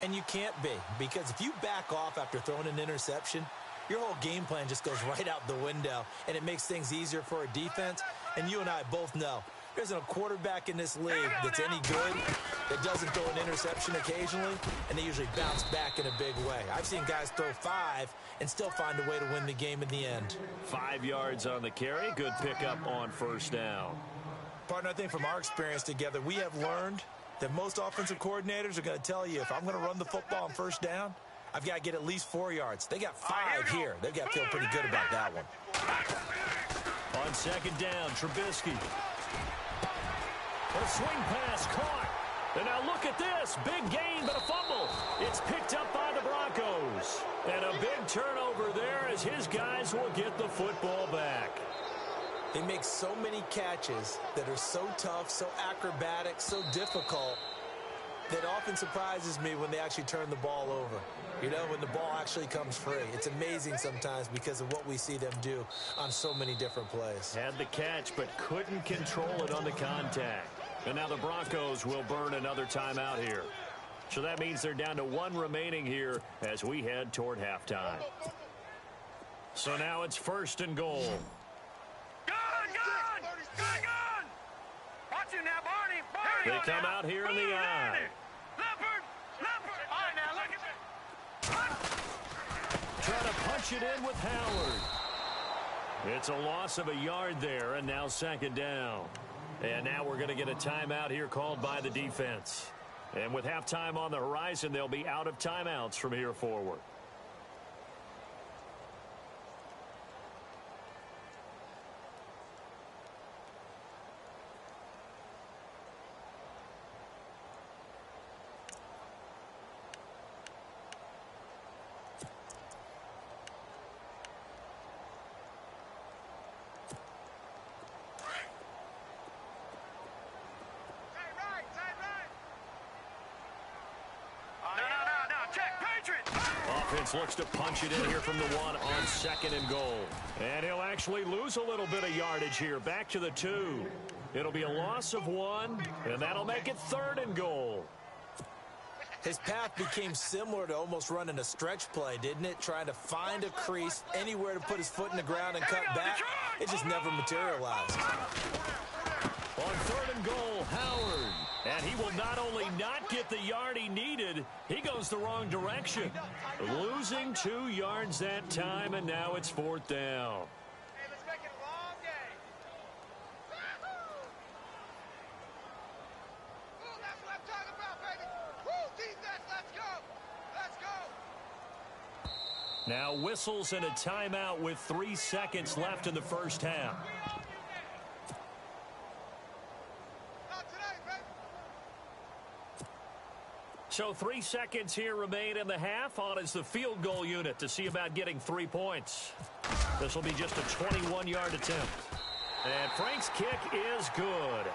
And you can't be, because if you back off after throwing an interception, your whole game plan just goes right out the window, and it makes things easier for a defense. And you and I both know there isn't a quarterback in this league that's any good that doesn't throw an interception occasionally, and they usually bounce back in a big way. I've seen guys throw 5 and still find a way to win the game in the end. 5 yards on the carry. Good pickup on first down. Partner, I think from our experience together, we have learned that most offensive coordinators are going to tell you, if I'm going to run the football on first down, I've got to get at least 4 yards. They got 5 here. They've got to feel pretty good about that one. On second down, Trubisky. A swing pass caught. And now look at this. Big gain, but a fumble. It's picked up by the Broncos. And a big turnover there as his guys will get the football back. They make so many catches that are so tough, so acrobatic, so difficult, that often surprises me when they actually turn the ball over. You know, when the ball actually comes free. It's amazing sometimes because of what we see them do on so many different plays. Had the catch, but couldn't control it on the contact. And now the Broncos will burn another timeout here. So that means they're down to 1 remaining here as we head toward halftime. So now it's 1st and goal. Watch you now, Barney. They come out here in the eye. Leopard. All right, now look at Trying to punch it in with Howard. It's a loss of a yard there, and now 2nd down. And now we're going to get a timeout here called by the defense. And with halftime on the horizon, they'll be out of timeouts from here forward. Offense looks to punch it in here from the 1 on 2nd and goal. And he'll actually lose a little bit of yardage here. Back to the 2. It'll be a loss of 1, and that'll make it 3rd and goal. His path became similar to almost running a stretch play, didn't it? Trying to find a crease, anywhere to put his foot in the ground and cut back. It just never materialized. On 3rd and goal, Howard. And he will not only not get the yard he needed, he goes the wrong direction. Losing 2 yards that time, and now it's 4th down. Hey, let's make it a long game. Ooh, that's what I'm talking about, baby. Woo, defense, let's go. Let's go. Now whistles and a timeout with 3 seconds left in the first half. So 3 seconds here remain in the half. On is the field goal unit to see about getting 3 points. This will be just a 21-yard attempt. And Frank's kick is good.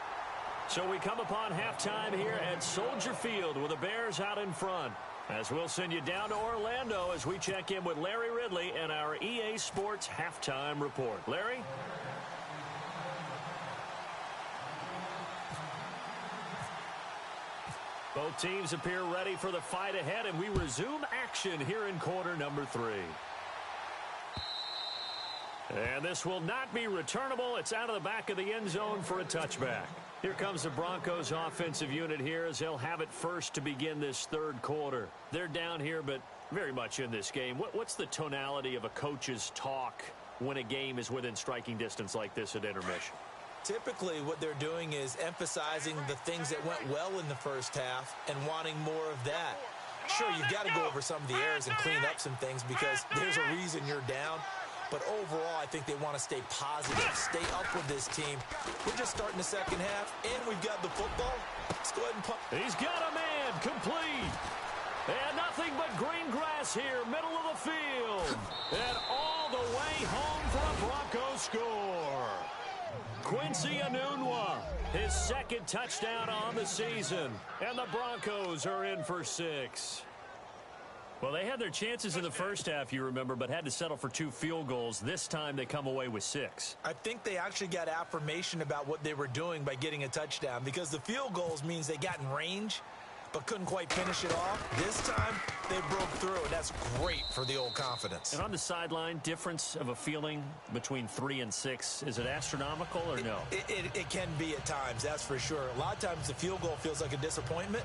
So we come upon halftime here at Soldier Field with the Bears out in front. As we'll send you down to Orlando as we check in with Larry Ridley and our EA Sports halftime report. Larry? Both teams appear ready for the fight ahead, and we resume action here in quarter number 3. And this will not be returnable. It's out of the back of the end zone for a touchback. Here comes the Broncos offensive unit here as they'll have it first to begin this 3rd quarter. They're down here, but very much in this game. What's the tonality of a coach's talk when a game is within striking distance like this at intermission? Typically, what they're doing is emphasizing the things that went well in the first half and wanting more of that. Sure, you've got to go over some of the errors and clean up some things because there's a reason you're down. But overall, I think they want to stay positive, stay up with this team. We're just starting the second half, and we've got the football. Let's go ahead and pump. He's got a man, complete. And nothing but green grass here, middle of the field. And all the way home for a Bronco score. Quincy Enunwa, his 2nd touchdown on the season. And the Broncos are in for 6. Well, they had their chances in the first half, you remember, but had to settle for 2 field goals. This time they come away with 6. I think they actually got affirmation about what they were doing by getting a touchdown because the field goals means they got in range. but couldn't quite finish it off. This time, they broke through, and that's great for the old confidence. And on the sideline, difference of a feeling between 3 and 6, is it astronomical or no? It can be at times, that's for sure. A lot of times the field goal feels like a disappointment.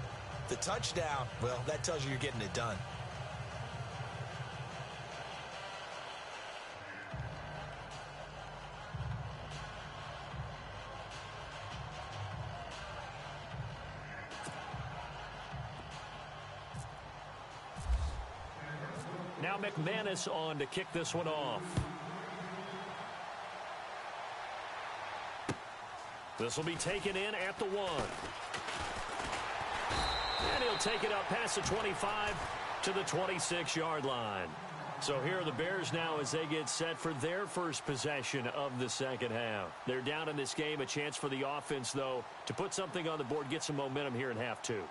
The touchdown, well, that tells you you're getting it done. Now McManus on to kick this one off. This will be taken in at the 1. And he'll take it up past the 25 to the 26-yard line. So here are the Bears now as they get set for their first possession of the second half. They're down in this game. A chance for the offense, though, to put something on the board, get some momentum here in half 2.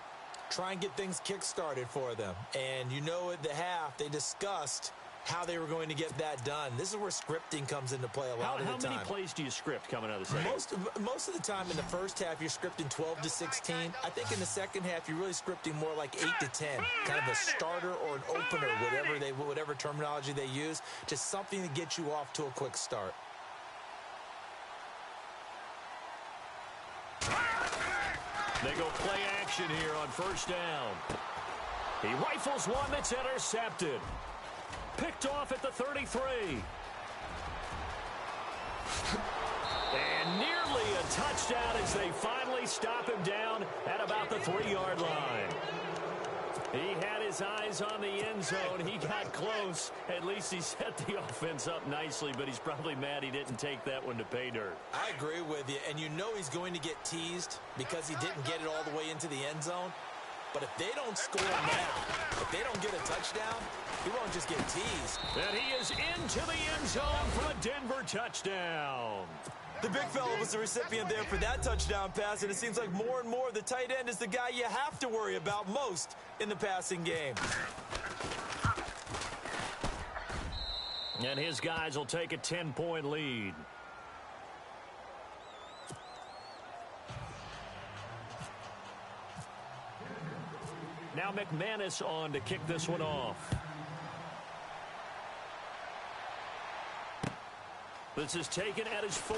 Try and get things kick-started for them. And you know at the half, they discussed how they were going to get that done. This is where scripting comes into play a lot of the time. How many plays do you script coming out of the second? Most of the time in the first half, you're scripting 12 to 16. I think in the second half, you're really scripting more like 8 to 10. Kind of a starter or an opener, whatever terminology they use. Just something to get you off to a quick start. They go play action here on first down. He rifles one that's intercepted. Picked off at the 33. And nearly a touchdown as they finally stop him down at about the 3-yard line. He had his eyes on the end zone. He got close. At least he set the offense up nicely, but he's probably mad he didn't take that one to pay dirt. I agree with you, and you know he's going to get teased because he didn't get it all the way into the end zone. But if they don't score now, if they don't get a touchdown, he won't just get teased. And he is into the end zone for a Denver touchdown. The big fella was the recipient there for that touchdown pass, and it seems like more and more the tight end is the guy you have to worry about most in the passing game. And his guys will take a 10-point lead. Now McManus on to kick this one off. This is taken at his 4.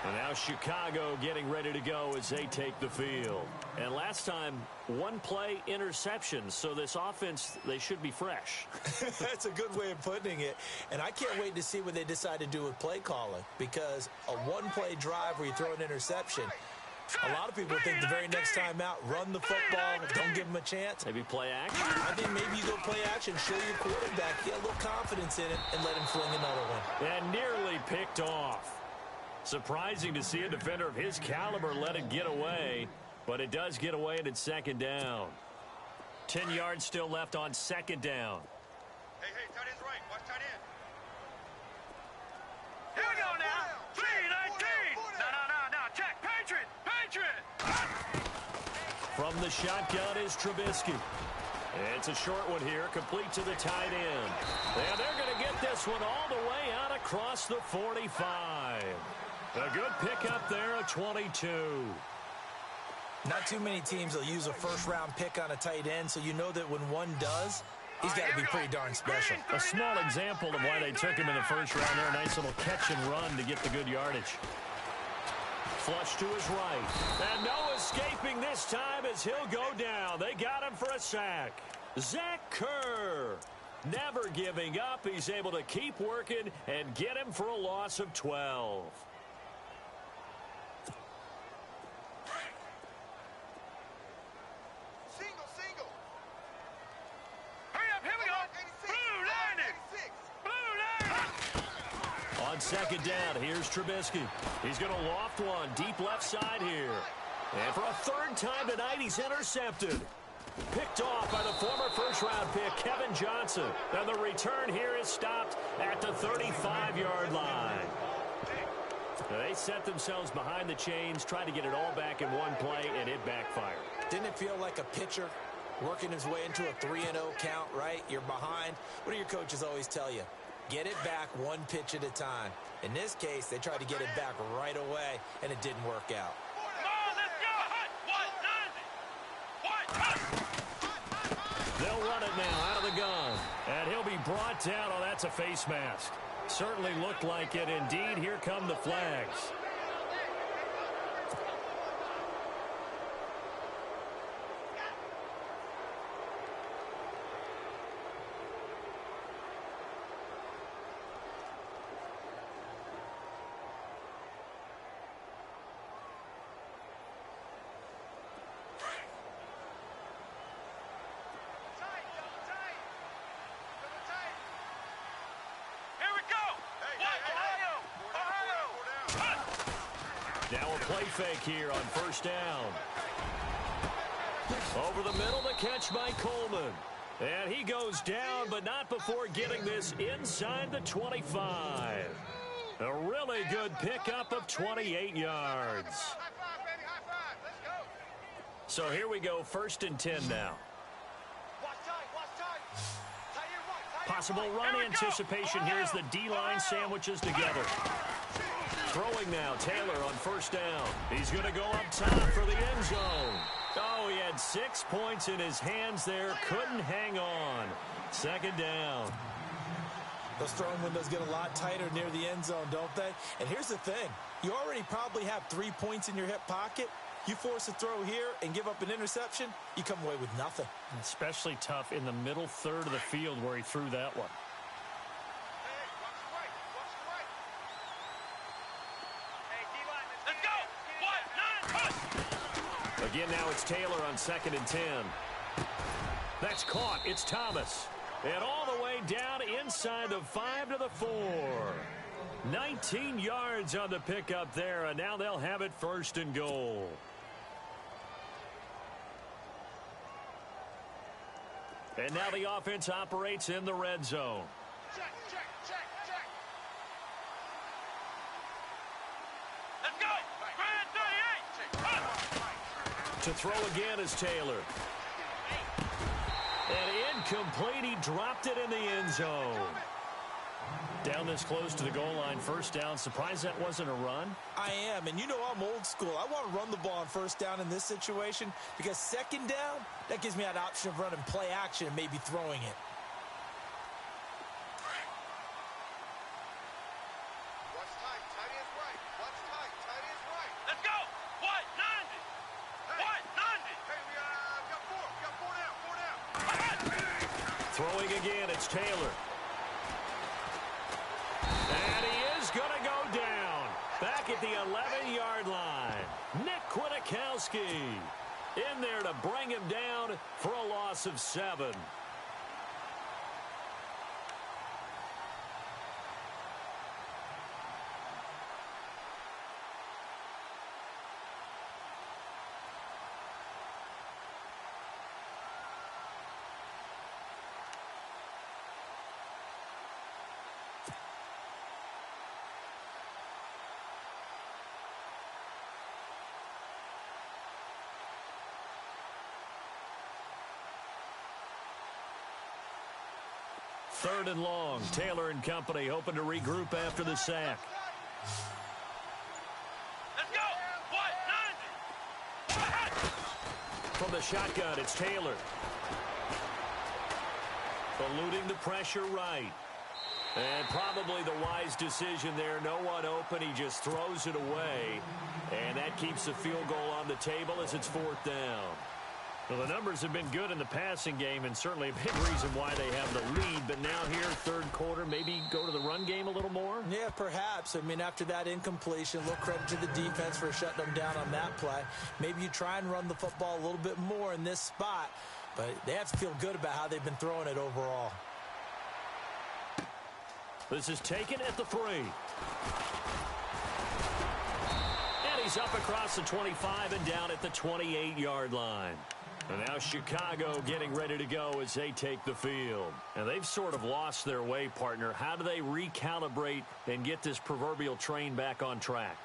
And now Chicago getting ready to go as they take the field. And last time, 1 play interception. So this offense, they should be fresh. That's a good way of putting it. And I can't wait to see what they decide to do with play calling. Because a 1-play drive where you throw an interception, a lot of people think the very next time out, run the football, don't give them a chance. Maybe play action? I think maybe you go play action, show your quarterback, get a little confidence in it, and let him fling another one. And nearly picked off. Surprising to see a defender of his caliber let it get away, but it does get away and it's second down. 10 yards still left on second down. Hey, tight end's right. Watch tight end. Here we go now. 3-19. No. Check. Patriot. From the shotgun is Trubisky. It's a short one here, complete to the tight end. And they're going to get this one all the way out across the 45. A good pickup there at 22. Not too many teams will use a first-round pick on a tight end, so you know that when one does, he's got to be pretty darn special. A small example of why they took him in the first round there. A nice little catch and run to get the good yardage. Flush to his right. And no escaping this time as he'll go down. They got him for a sack. Zach Kerr never giving up. He's able to keep working and get him for a loss of 12. Single. Hurry up. Here we go. Blue line. On second down, here's Trubisky. He's going to loft one deep left side here. And for a third time tonight, he's intercepted. Picked off by the former first-round pick, Kevin Johnson. And the return here is stopped at the 35-yard line. They set themselves behind the chains, tried to get it all back in one play, and it backfired. Didn't it feel like a pitcher working his way into a 3-0 count, right? You're behind. What do your coaches always tell you? Get it back one pitch at a time. In this case, they tried to get it back right away, and it didn't work out. run it now out of the gun. And he'll be brought down. Oh, that's a face mask. Certainly looked like it. Indeed, here come the flags. Now a play fake here on first down. Over the middle, the catch by Coleman. And he goes down, but not before getting this inside the 25. A really good pickup of 28 yards. High five, baby, high five. Let's go. So here we go, 1st and 10 now. Watch tight, watch tight. Tight end right, tight end Possible right. run Here we go. anticipation. Here's the D-line sandwiches together. Throwing now, Taylor on first down. He's going to go up top for the end zone. Oh, he had 6 points in his hands there. Couldn't hang on. 2nd down. Those throwing windows get a lot tighter near the end zone, don't they? And here's the thing. You already probably have 3 points in your hip pocket. You force a throw here and give up an interception, you come away with nothing. Especially tough in the middle third of the field where he threw that one. Hey, watch the right, watch the right. Hey, D-line, Let's go. What? 9, push. Again, now it's Taylor on 2nd and 10. That's caught. It's Thomas. And all the way down inside the 5 to the 4. 19 yards on the pickup there, and now they'll have it 1st and goal. And now the offense operates in the red zone. Check, check, check, check. Let's go. Grand 38. To throw again is Taylor. And incomplete. He dropped it in the end zone. Down this close to the goal line, 1st down. Surprised that wasn't a run? I am, and you know I'm old school. I want to run the ball on 1st down in this situation because 2nd down, that gives me that option of running play action and maybe throwing it. Watch tight, tight end's right. Watch tight, tight end's right. Let's go. What? 90. What? 90. Hey, we got four down. Throwing again, it's Taylor. And he is going to go down. Back at the 11-yard line. Nick Kwiatkowski in there to bring him down for a loss of 7. Third and long. Taylor and company hoping to regroup after the sack. Let's go. What? 90. From the shotgun, it's Taylor. Eluding the pressure right. And probably the wise decision there. No one open. He just throws it away. And that keeps the field goal on the table as it's 4th down. Well, the numbers have been good in the passing game and certainly a big reason why they have the lead. But now here, 3rd quarter, maybe go to the run game a little more? Yeah, perhaps. I mean, after that incompletion, a little credit to the defense for shutting them down on that play. Maybe you try and run the football a little bit more in this spot. But they have to feel good about how they've been throwing it overall. This is taken at the 3. And he's up across the 25 and down at the 28-yard line. And now Chicago getting ready to go as they take the field. And they've sort of lost their way, partner. How do they recalibrate and get this proverbial train back on track?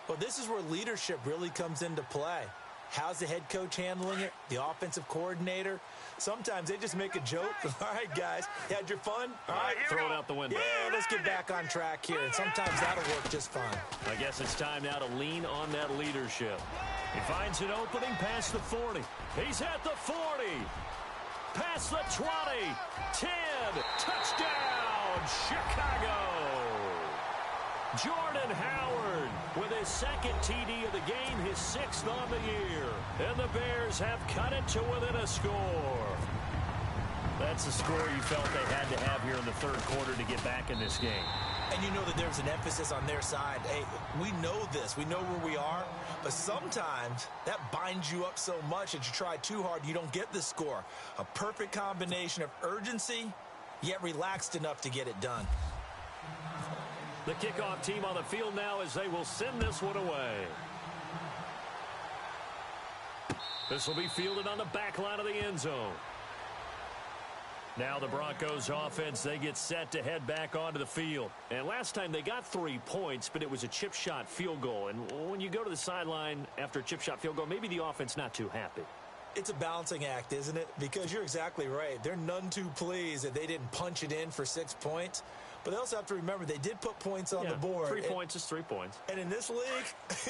Well, this is where leadership really comes into play. How's the head coach handling it? The offensive coordinator? Sometimes they just make a joke. All right, guys, you had your fun? All right, throw it out the window. Yeah, let's get back on track here. And sometimes that'll work just fine. I guess it's time now to lean on that leadership. He finds an opening past the 40. He's at the 40. past the 20. 10. Touchdown, Chicago. Jordan Howard with his second TD of the game, his 6th on the year. And the Bears have cut it to within a score. That's the score you felt they had to have here in the third quarter to get back in this game. And you know that there's an emphasis on their side. Hey, we know this. We know where we are. But sometimes that binds you up so much that you try too hard, you don't get the score. A perfect combination of urgency, yet relaxed enough to get it done. The kickoff team on the field now as they will send this one away. This will be fielded on the back line of the end zone. Now the Broncos offense, they get set to head back onto the field. And last time they got 3 points, but it was a chip shot field goal. And when you go to the sideline after a chip shot field goal, maybe the offense not too happy. It's a balancing act, isn't it? Because you're exactly right. They're none too pleased that they didn't punch it in for 6 points. But they also have to remember they did put points on the board. 3 points is 3 points. And in this league,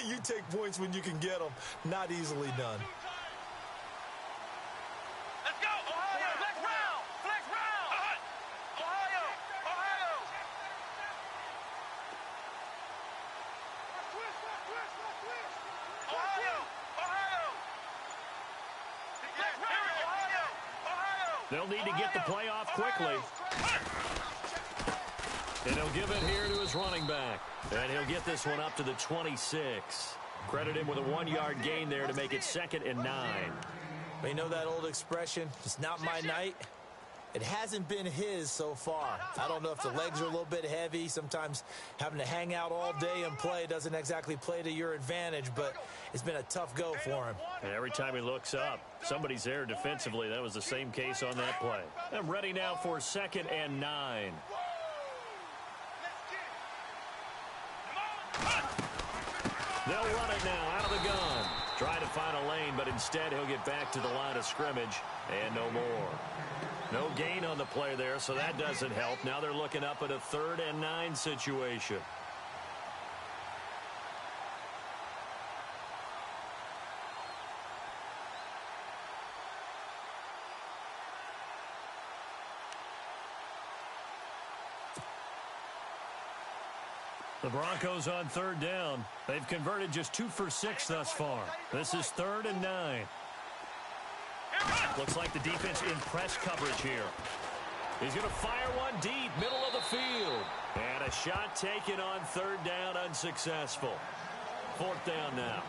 you take points when you can get them. Not easily done. Let's go, Ohio! Flex round! Flex round! Ohio! Ohio! Ohio! Ohio! Flex round! Ohio! Ohio! They'll need to get the play off quickly. And he'll give it here to his running back. And he'll get this one up to the 26. Credit him with a 1-yard gain there to make it 2nd and 9. But you know that old expression, it's not my night? It hasn't been his so far. I don't know if the legs are a little bit heavy. Sometimes having to hang out all day and play doesn't exactly play to your advantage, but it's been a tough go for him. And every time he looks up, somebody's there defensively. That was the same case on that play. I'm ready now for 2nd and 9. They'll run it now out of the gun. Trying to find a lane, but instead he'll get back to the line of scrimmage and no more. No gain on the play there, so that doesn't help. Now they're looking up at a 3rd and 9 situation. The Broncos on 3rd down. They've converted just 2 for 6 thus far. This is 3rd and 9. Looks like the defense in press coverage here. He's going to fire one deep, middle of the field. And a shot taken on 3rd down, unsuccessful. 4th down now.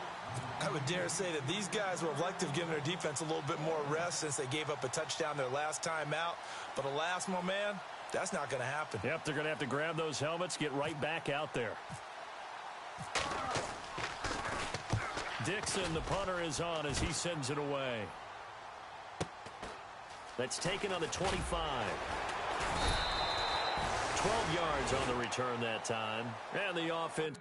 I would dare say that these guys would have liked to have given their defense a little bit more rest since they gave up a touchdown their last time out. But alas, my man, that's not going to happen. Yep, they're going to have to grab those helmets, get right back out there. Dixon, the punter, is on as he sends it away. That's taken on the 25. 12 yards on the return that time. And the offense.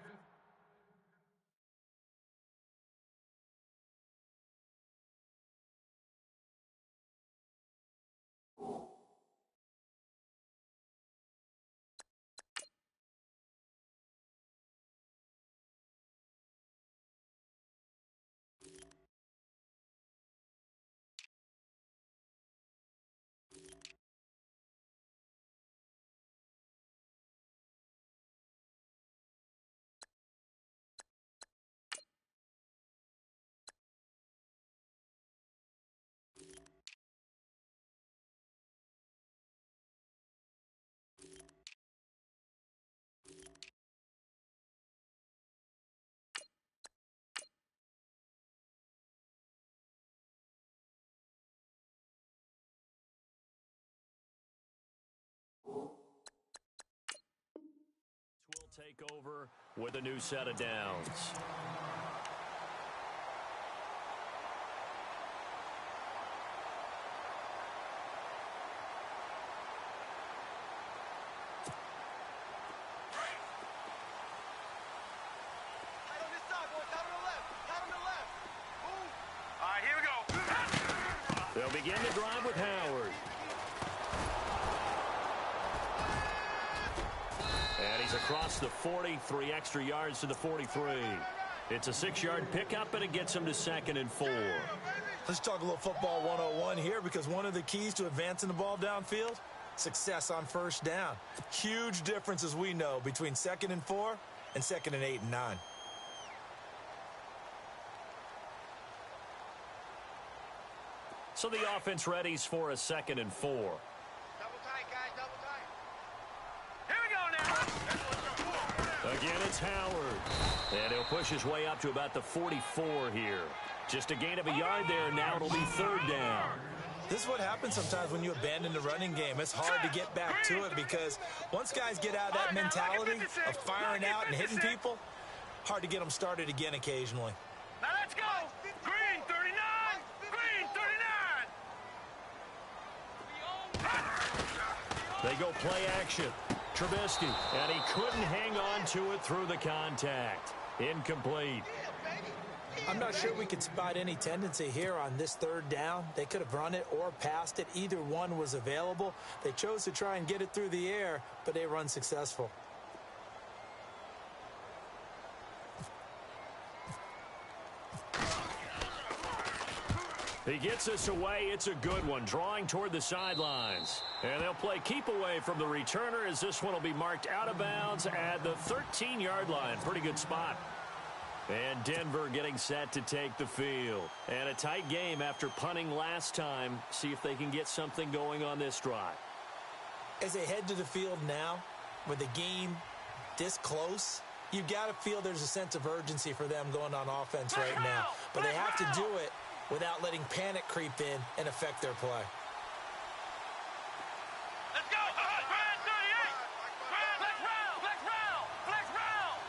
Will take over with a new set of downs. All right, here we go. They'll begin the drive with Howard. And he's across the 40, 3 extra yards to the 43. It's a 6-yard pickup, and it gets him to 2nd and 4. Let's talk a little football 101 here, because one of the keys to advancing the ball downfield, success on first down. Huge difference, as we know, between 2nd and 4 and 2nd and 8 and 9. So the offense readies for a 2nd and 4. Double tight, guys, double tight. Here we go now. Again, it's Howard. And he'll push his way up to about the 44 here. Just a gain of a yard there. Now it'll be 3rd down. This is what happens sometimes when you abandon the running game. It's hard to get back to it, because once guys get out of that mentality of firing out and hitting people, hard to get them started again occasionally. Now let's go. Green 39. Green 39. They go play action. Trubisky, and he couldn't hang on to it through the contact. Incomplete. I'm not sure we could spot any tendency here on this 3rd down. They could have run it or passed it. Either one was available. They chose to try and get it through the air, but they were unsuccessful. He gets us away. It's a good one, drawing toward the sidelines. And they'll play keep away from the returner, as this one will be marked out of bounds at the 13-yard line. Pretty good spot. And Denver getting set to take the field. And a tight game after punting last time. See if they can get something going on this drive. As they head to the field now, with the game this close, you've got to feel there's a sense of urgency for them going on offense right now. But they have to do it without letting panic creep in and affect their play. Let's go. Grand 38. Grand, flex round. Flex round. Flex round.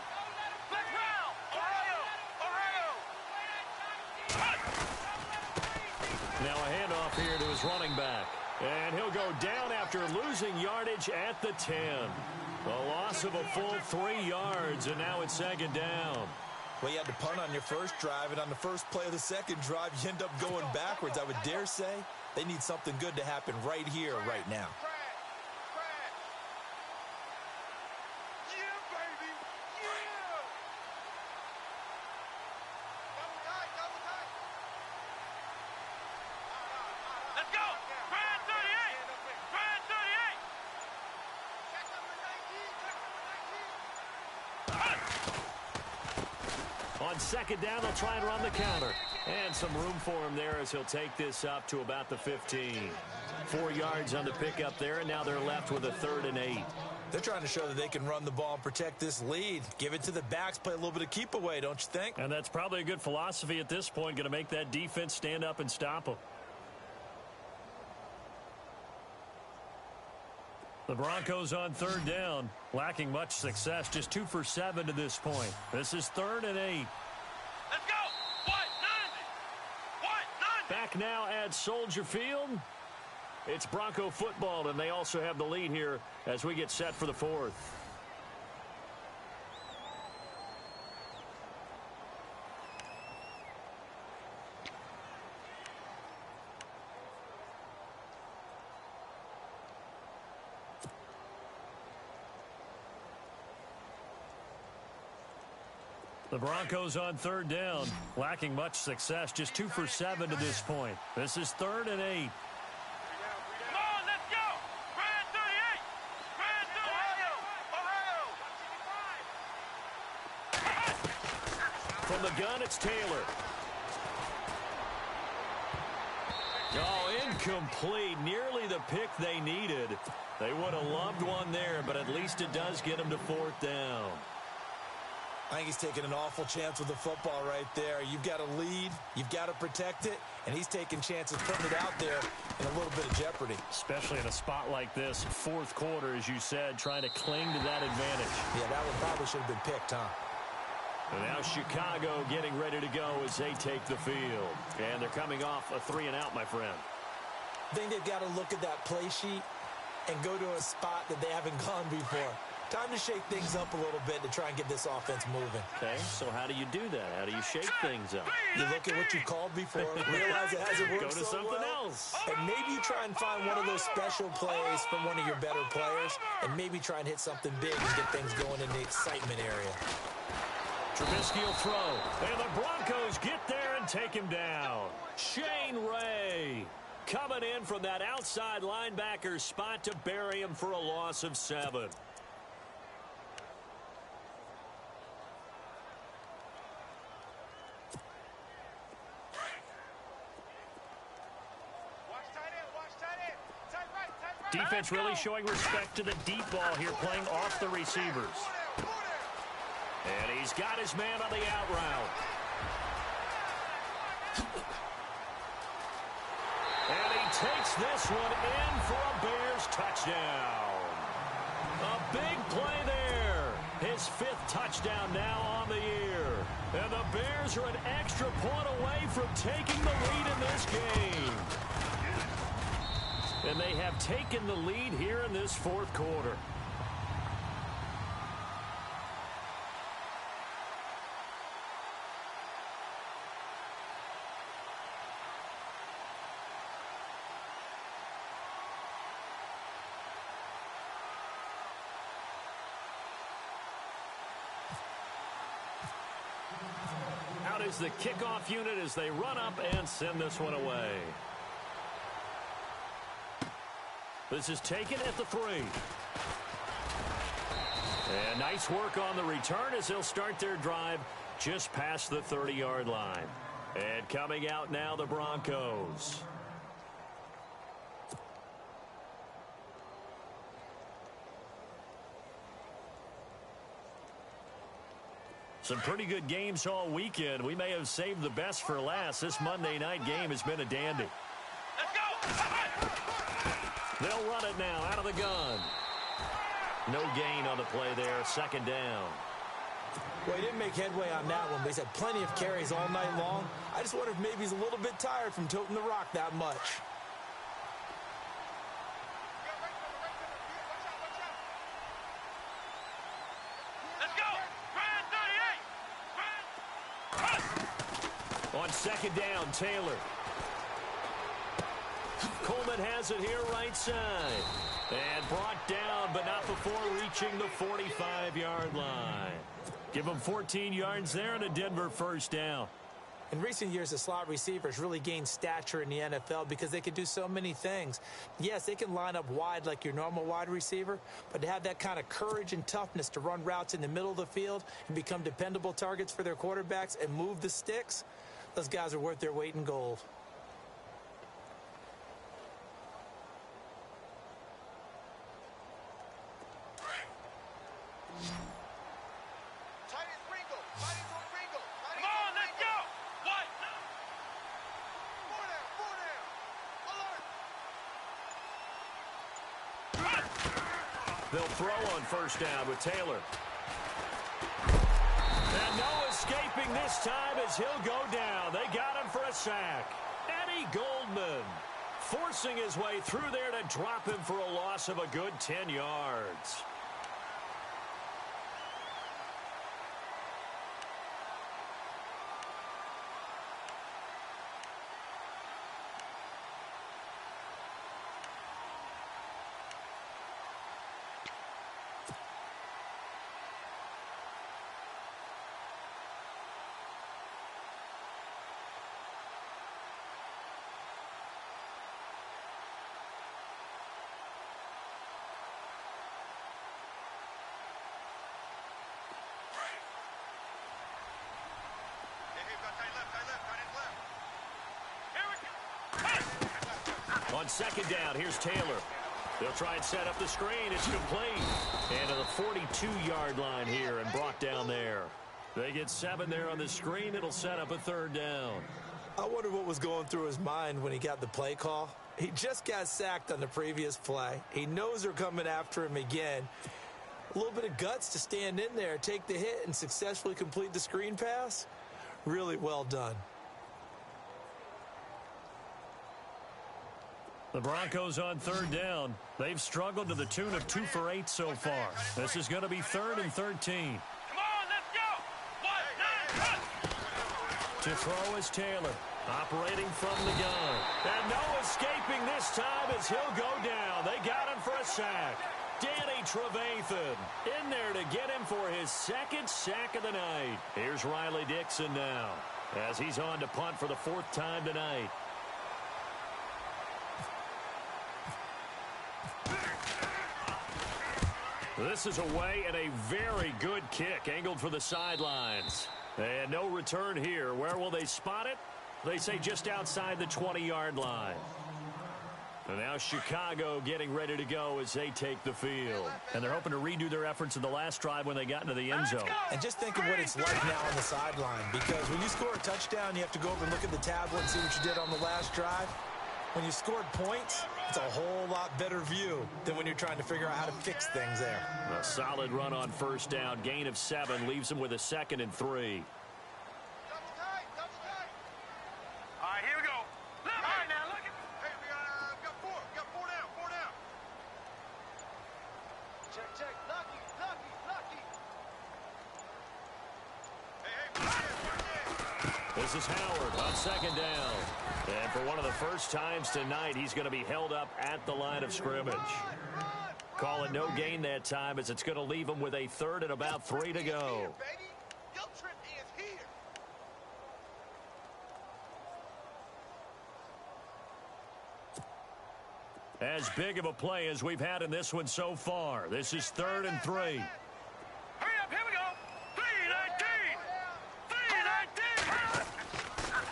Flex round. Ohio. Ohio. Now a handoff here to his running back. And he'll go down after losing yardage at the 10. A loss of a full 3 yards, and now it's 2nd down. Well, you had to punt on your first drive, and on the first play of the second drive, you end up going backwards. I would dare say they need something good to happen right here, right now. Yeah, baby. Yeah. Double tight, double tight. Let's go. Grand 38. Grand 38. Check number 19. Check number 19. On 2nd down, they'll try and run the counter. And some room for him there as he'll take this up to about the 15. 4 yards on the pickup there, and now they're left with a 3rd and 8. They're trying to show that they can run the ball and protect this lead. Give it to the backs, play a little bit of keep away, don't you think? And that's probably a good philosophy at this point, going to make that defense stand up and stop them. The Broncos on 3rd down, lacking much success, just 2 for 7 to this point. This is 3rd and 8. Let's go. 190. 190. Back now at Soldier Field. It's Bronco football, and they also have the lead here as we get set for the 4th. The Broncos on 3rd down, lacking much success, just 2 for 7 to this point. This is 3rd and 8. Come on, let's go. Grand 38. Grand 38. Ohio. From the gun, it's Taylor. Oh, incomplete. Nearly the pick they needed. They would have loved one there, but at least it does get them to 4th down. I think he's taking an awful chance with the football right there. You've got to lead, you've got to protect it, and he's taking chances putting it out there in a little bit of jeopardy. Especially in a spot like this, 4th quarter, as you said, trying to cling to that advantage. Yeah, that one probably should have been picked, huh? And now Chicago getting ready to go as they take the field. And they're coming off a 3-and-out, my friend. I think they've got to look at that play sheet and go to a spot that they haven't gone before. Time to shake things up a little bit to try and get this offense moving. Okay, so how do you do that? How do you shake things up? You look at what you called before, realize it hasn't worked Go to so something well, else. and maybe you try and find one of those special plays from one of your better players, and maybe try and hit something big and get things going in the excitement area. Trubisky will throw, and the Broncos get there and and take him down. Shane Ray coming in from that outside linebacker spot to bury him for a loss of 7. Defense really showing respect to the deep ball here, playing off the receivers. And he's got his man on the out route. And he takes this one in for a Bears touchdown. A big play there. His 5th touchdown now on the year. And the Bears are an extra point away from taking the lead in this game. And they have taken the lead here in this 4th quarter. Out is the kickoff unit as they run up and send this one away. This is taken at the 3. And nice work on the return as they'll start their drive just past the 30-yard line. And coming out now, the Broncos. Some pretty good games all weekend. We may have saved the best for last. This Monday night game has been a dandy. Let's go! They'll run it now out of the gun. No gain on the play there. 2nd down. Well, he didn't make headway on that one, but he's had plenty of carries all night long. I just wonder if maybe he's a little bit tired from toting the rock that much. Let's go! Brand 38! On 2nd down, Taylor. Coleman has it here right side. And brought down, but not before reaching the 45-yard line. Give him 14 yards there and a Denver 1st down. In recent years, the slot receivers really gained stature in the NFL because they can do so many things. Yes, they can line up wide like your normal wide receiver, but to have that kind of courage and toughness to run routes in the middle of the field and become dependable targets for their quarterbacks and move the sticks, those guys are worth their weight in gold. They'll throw on 1st down with Taylor. And no escaping this time as he'll go down. They got him for a sack. Eddie Goldman forcing his way through there to drop him for a loss of a good 10 yards. On 2nd down, here's Taylor. They'll try and set up the screen. It's complete. And to the 42-yard line here and brought down there. They get 7 there on the screen. It'll set up a 3rd down. I wonder what was going through his mind when he got the play call. He just got sacked on the previous play. He knows they're coming after him again. A little bit of guts to stand in there, take the hit, and successfully complete the screen pass. Really well done. The Broncos on 3rd down. They've struggled to the tune of 2 for 8 so far. This is going to be 3rd and 13. Come on, let's go! 1, 9, run! To throw is Taylor, operating from the gun. And no escaping this time as he'll go down. They got him for a sack. Danny Trevathan in there to get him for his 2nd sack of the night. Here's Riley Dixon now. as he's on to punt for the 4th time tonight. This is away and a very good kick angled for the sidelines. And no return here. Where will they spot it? They say just outside the 20-yard line. And now Chicago getting ready to go as they take the field. And they're hoping to redo their efforts in the last drive when they got into the end zone. And just think of what it's like now on the sideline, because when you score a touchdown, you have to go over and look at the tablet and see what you did on the last drive. When you scored points, it's a whole lot better view than when you're trying to figure out how to fix things there. A solid run on 1st down. Gain of 7 leaves them with a 2nd and 3. Double tight, double tight. All right, here we go. All right, now look at. Hey, we got four. We got four down. Check. Lucky. Hey. This is Howard on 2nd down. And for one of the first times tonight, he's going to be held up at the line of scrimmage. Call it no gain that time, as it's going to leave him with a 3rd and about 3 to go. Guilt trip is here. As big of a play as we've had in this one so far. This is 3rd and 3. Hurry up, here we go.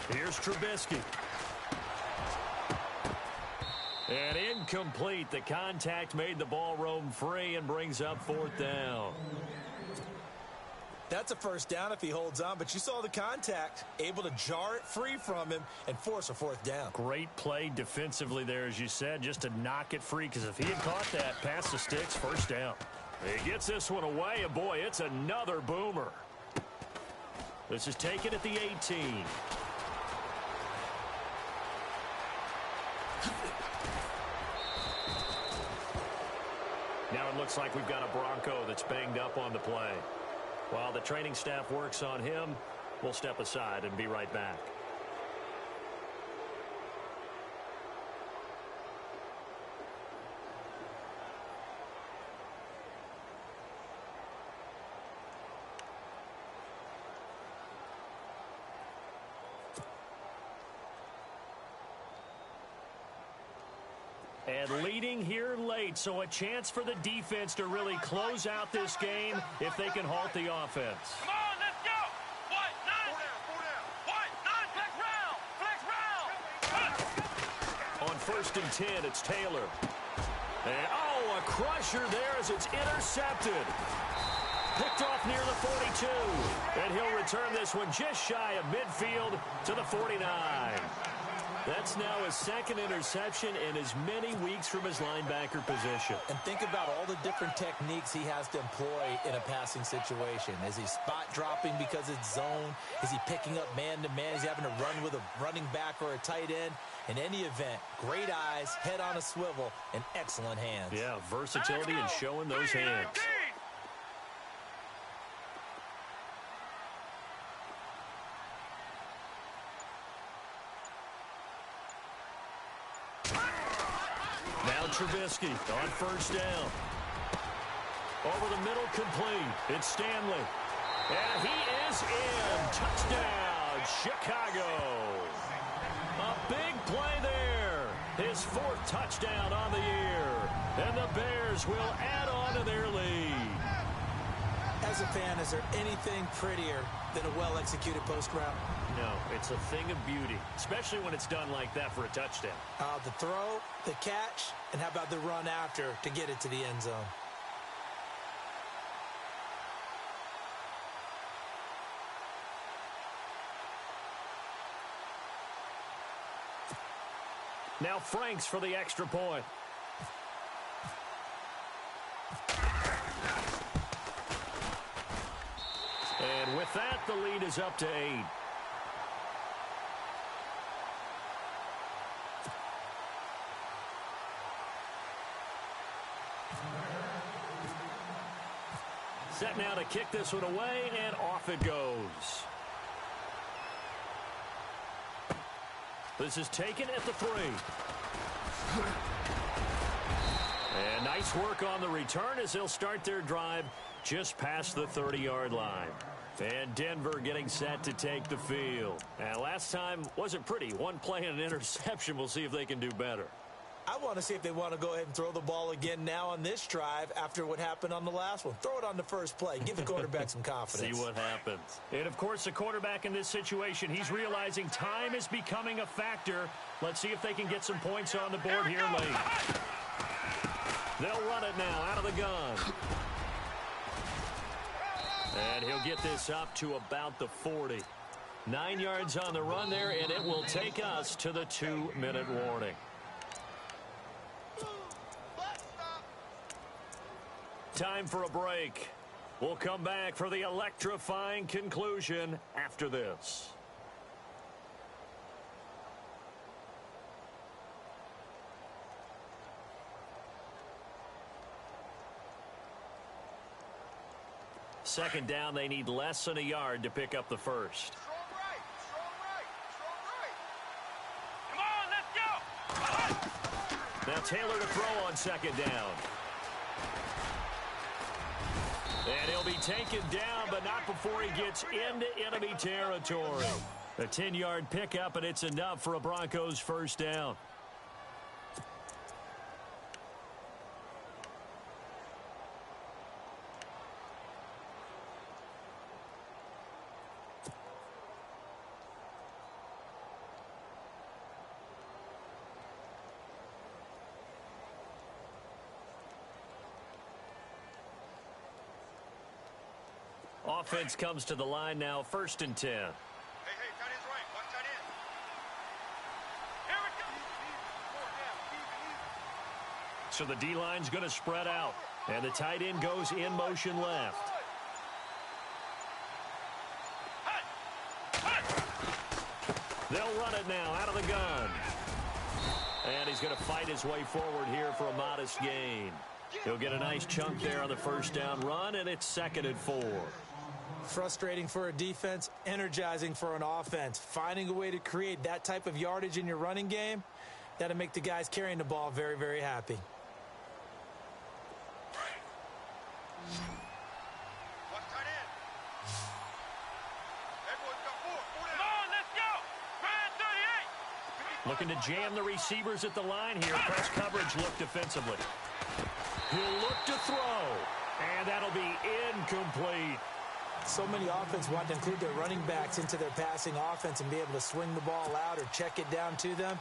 3-19. Here's Trubisky. And incomplete. The contact made the ball roam free and brings up 4th down. That's a 1st down if he holds on, but you saw the contact, able to jar it free from him and force a 4th down. Great play defensively there, as you said, just to knock it free, because if he had caught that, past the sticks, 1st down. He gets this one away, and boy, it's another boomer. This is taken at the 18. Now it looks like we've got a Bronco that's banged up on the play. While the training staff works on him, we'll step aside and be right back. And leading here late, so a chance for the defense to really close out this game if they can halt the offense. Come on, let's go. What? 9. What? 9. Flex round. On 1st and 10, it's Taylor. And, oh, a crusher there as it's intercepted. Picked off near the 42. And he'll return this one just shy of midfield to the 49. That's now his 2nd interception in as many weeks from his linebacker position. And think about all the different techniques he has to employ in a passing situation. Is he spot dropping because it's zone? Is he picking up man-to-man? Is he having to run with a running back or a tight end? In any event, great eyes, head on a swivel, and excellent hands. Yeah, versatility and showing those hands. Now Trubisky on 1st down. Over the middle, complete. It's Stanley. And he is in. Touchdown, Chicago. A big play there. His 4th touchdown on the year. And the Bears will add on to their lead. As a fan, is there anything prettier than a well-executed post route? No, it's a thing of beauty, especially when it's done like that for a touchdown. The throw, the catch, and how about the run after to get it to the end zone? Now Franks for the extra point. And with that, the lead is up to 8. Set now to kick this one away, and off it goes. This is taken at the 3. And nice work on the return as they'll start their drive just past the 30-yard line. And Denver getting set to take the field. And last time wasn't pretty. One play and an interception. We'll see if they can do better. I want to see if they want to go ahead and throw the ball again now on this drive after what happened on the last one. Throw it on the first play. Give the quarterback some confidence. See what happens. And, of course, the quarterback in this situation, he's realizing time is becoming a factor. Let's see if they can get some points on the board here late. They'll run it now out of the gun. And he'll get this up to about the 40. 9 yards on the run there, and it will take us to the 2-minute warning. Time for a break. We'll come back for the electrifying conclusion after this. Second down, they need less than a yard to pick up the first. Strong right, strong right, strong right. Come on, let's go. Now Taylor to throw on second down. And he'll be taken down, but not before he gets into enemy territory. A 10-yard pickup, and it's enough for a Broncos first down. Offense comes to the line now, 1st and 10. Hey, tight end's right. Watch tight end. Here we go. So the D-line's going to spread out, and the tight end goes in motion left. They'll run it now out of the gun. And he's going to fight his way forward here for a modest gain. He'll get a nice chunk there on the first down run, and it's 2nd and 4. Frustrating for a defense, energizing for an offense. Finding a way to create that type of yardage in your running game, that'll make the guys carrying the ball very, very happy. Watch tight end. Everyone's got four. Four Come down. on, let's go. Brad 38. Looking to jam the receivers at the line here. Press coverage look defensively. He'll look to throw, and that'll be incomplete. So many offense want to include their running backs into their passing offense and be able to swing the ball out or check it down to them.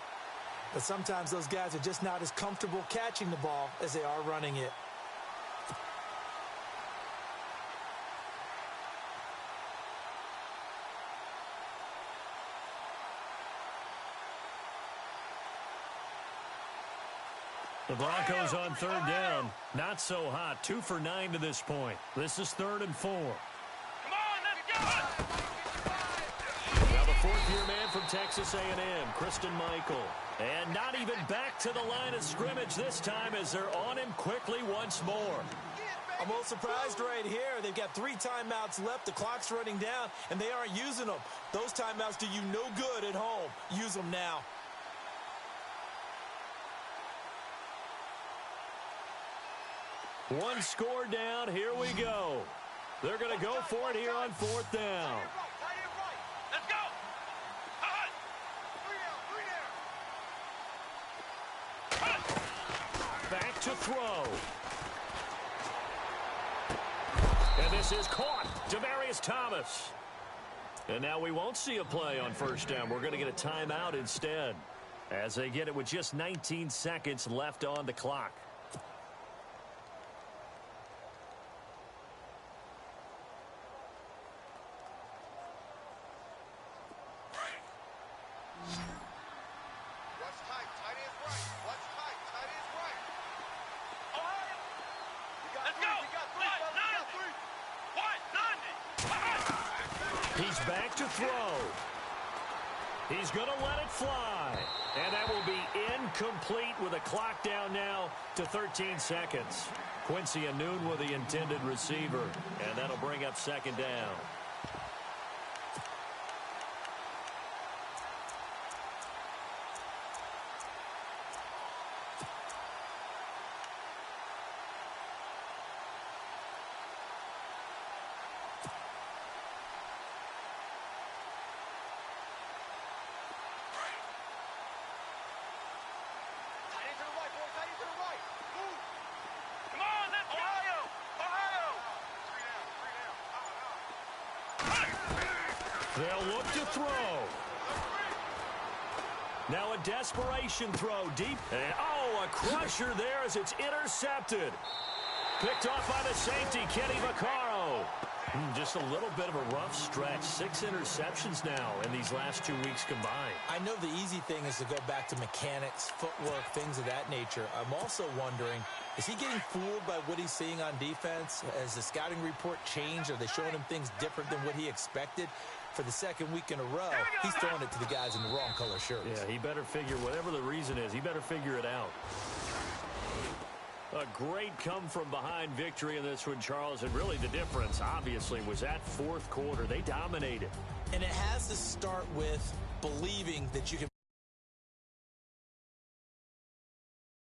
But sometimes those guys are just not as comfortable catching the ball as they are running it. The Broncos on 3rd down. Not so hot. 2 for 9 to this point. This is 3rd and 4. Come on, let's go. Now the 4th-year man from Texas A&M, Christian Michael. And not even back to the line of scrimmage this time as they're on him quickly once more. I'm a little surprised right here. They've got 3 timeouts left. The clock's running down, and they aren't using them. Those timeouts do you no good at home. Use them now. One score down. Here we go. They're going to go for it here on 4th down. Tight end right. Let's go. Hot. Three down. Back to throw. And this is caught. Demaryius Thomas. And now we won't see a play on 1st down. We're going to get a timeout instead as they get it with just 19 seconds left on the clock. Watch tight. Tight end's right. Watch tight. Tight end's right. Let's go. We got three. What? Fellas. We got 3. What? 90. He's back to throw. He's going to let it fly. And that will be incomplete with a clock down now to 13 seconds. Quincy Anoon with the intended receiver. And that'll bring up 2nd down. They'll look to throw. Now a desperation throw deep. And, oh, a crusher there as it's intercepted. Picked off by the safety, Kenny Vaccaro. Just a little bit of a rough stretch. 6 interceptions now in these last 2 weeks combined. I know the easy thing is to go back to mechanics, footwork, things of that nature. I'm also wondering, is he getting fooled by what he's seeing on defense? Has the scouting report changed? Are they showing him things different than what he expected? For the second week in a row, he's throwing it to the guys in the wrong color shirts. Yeah, he better figure, whatever the reason is, he better figure it out. A great come-from-behind victory in this one, Charles, and really the difference, obviously, was that fourth quarter. They dominated. And it has to start with believing that you can